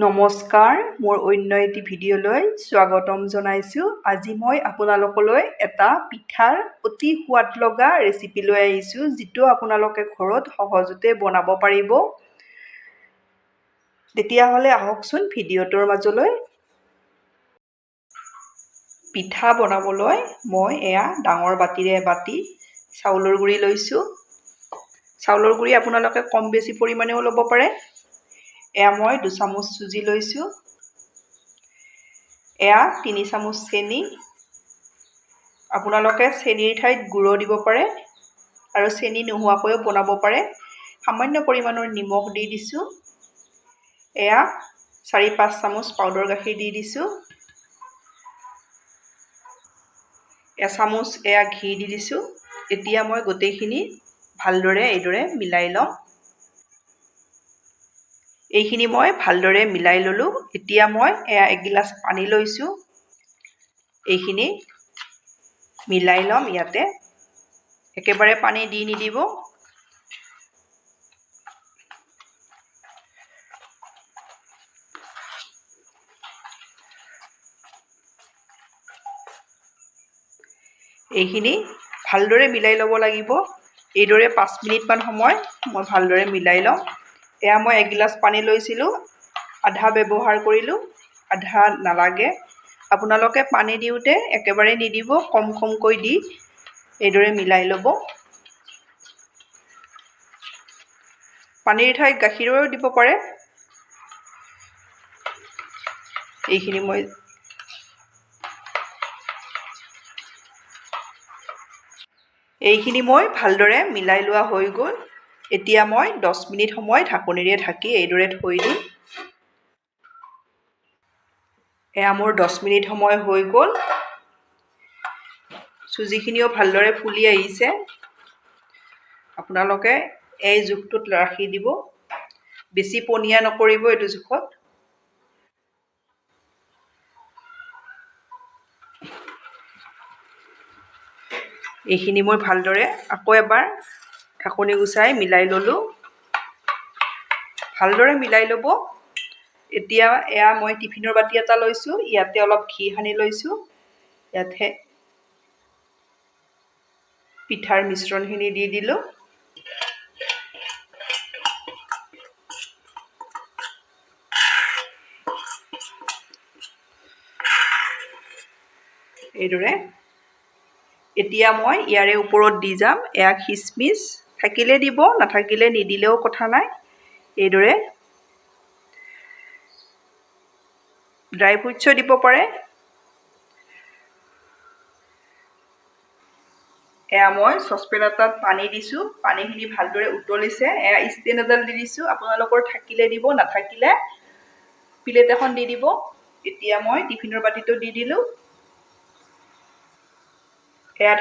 নমস্কাৰ, মোৰ অন্য এটি ভিডিঅ'লৈ স্বাগতম জনাইছোঁ। আজি মই আপোনালোকলৈ এটা পিঠাৰ অতি সোৱাদ লগা ৰেচিপি লৈ আহিছোঁ, যিটো আপোনালোকে ঘৰত সহজতে বনাব পাৰিব। তেতিয়াহ'লে আহকচোন ভিডিঅ'টোৰ মাজলৈ। পিঠা বনাবলৈ মই ডাঙৰ বাতিৰে এবাতি চাউলৰ গুড়ি লৈছোঁ। চাউলৰ গুড়ি আপোনালোকে কম বেছি পৰিমাণেও ল'ব পাৰে। মই 2 চামুচ চুজি লৈছোঁ। 3 চামুচ চেনি। আপোনালোকে চেনিৰ ঠাইত গুড়ো দিব পাৰে আৰু চেনি নোহোৱাকৈও বনাব পাৰে। সামান্য পৰিমাণৰ নিমখ দি দিছোঁ। 4-5 চামুচ পাউডাৰ গাখীৰ দি দিছোঁ। 1 চামুচ ঘি দি দিছোঁ। এতিয়া মই গোটেইখিনি ভালদৰে এইদৰে মিলাই ল'ম। এইখিনি মই ভালদৰে মিলাই ল'লোঁ। এতিয়া মই 1 গিলাচ পানী লৈছোঁ। এইখিনি মিলাই ল'ম ইয়াতে। একেবাৰে পানী দি নিদিব। এইখিনি ভালদৰে মিলাই ল'ব লাগিব। এইদৰে 5 মিনিটমান সময় মই ভালদৰে মিলাই ল'ম। মই 1 গিলাচ পানী লৈছিলোঁ, আধা ব্যৱহাৰ কৰিলোঁ, আধা নালাগে। আপোনালোকে পানী দিওঁতে একেবাৰে নিদিব, কম কমকৈ দি এইদৰে মিলাই ল'ব। পানীৰ ঠাইত গাখীৰো দিব পাৰে। এইখিনি মই ভালদৰে মিলাই লোৱা হৈ গ'ল। এতিয়া মই 10 মিনিট সময় ঢাকনিৰে ঢাকি এইদৰে থৈ দিম। মোৰ 10 মিনিট সময় হৈ গ'ল। চুজিখিনিও ভালদৰে ফুলি আহিছে। আপোনালোকে এই জোখটোত ৰাখি দিব। বেছি পনীয়া নকৰিব এইটো জোখত। এইখিনি মই ভালদৰে আকৌ এবাৰ ঢাকনি গুচাই মিলাই ল'লোঁ। ভালদৰে মিলাই ল'ব। এতিয়া মই টিফিনৰ বাতি এটা লৈছোঁ। ইয়াতে অলপ ঘি সানি লৈছোঁ। ইয়াতে পিঠাৰ মিশ্ৰণখিনি দি দিলোঁ। এইদৰে এতিয়া মই ইয়াৰে ওপৰত দি যাম খিচমিচ। থাকিলে দিব, নাথাকিলে নিদিলেও কথা নাই। এইদৰে ড্ৰাই ফ্ৰুটছো দিব পাৰে। মই চচপেন এটাত পানী দিছোঁ। পানীখিনি ভালদৰে উতলিছে। ষ্টেণ্ড এডাল দি দিছোঁ। আপোনালোকৰ থাকিলে দিব, নাথাকিলে প্লেট এখন দি দিব। এতিয়া মই টিফিনৰ বাতিটো দি দিলোঁ।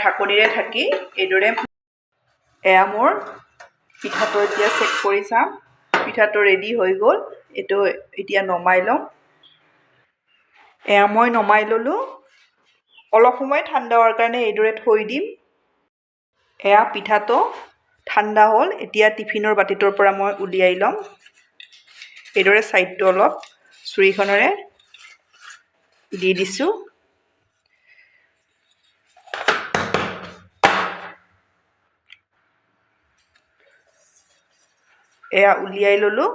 ঢাকনিৰে ঢাকি এইদৰে মোৰ পিঠাটো এতিয়া চেক কৰি চাম। পিঠাটো ৰেডি হৈ গ'ল। এইটো এতিয়া নমাই ল'ম। মই নমাই ল'লোঁ। অলপ সময় ঠাণ্ডা হোৱাৰ কাৰণে এইদৰে থৈ দিম। পিঠাটো ঠাণ্ডা হ'ল। এতিয়া টিফিনৰ বাতিটোৰ পৰা মই উলিয়াই ল'ম। এইদৰে ছাইডটো অলপ ছুৰীখনেৰে দি দিছোঁ। উলিয়াই ল'লোঁ।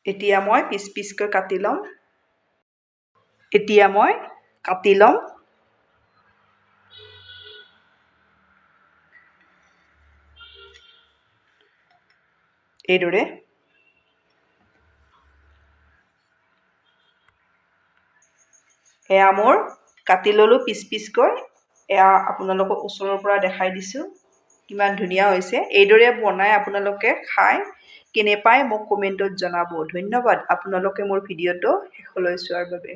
এতিয়া মই পিচ পিচকৈ কাটি ল'ম। এইদৰে মোৰ কাটি ল'লোঁ পিচ পিচকৈ। আপোনালোকক ওচৰৰ পৰা দেখাই দিছোঁ কিমান ধুনীয়া হৈছে। এইদৰে বনাই আপোনালোকে খাই কেনে পায় মোক কমেণ্টত জনাব। ধন্যবাদ আপোনালোকে মোৰ ভিডিঅ'টো শেষলৈ চোৱাৰ বাবে।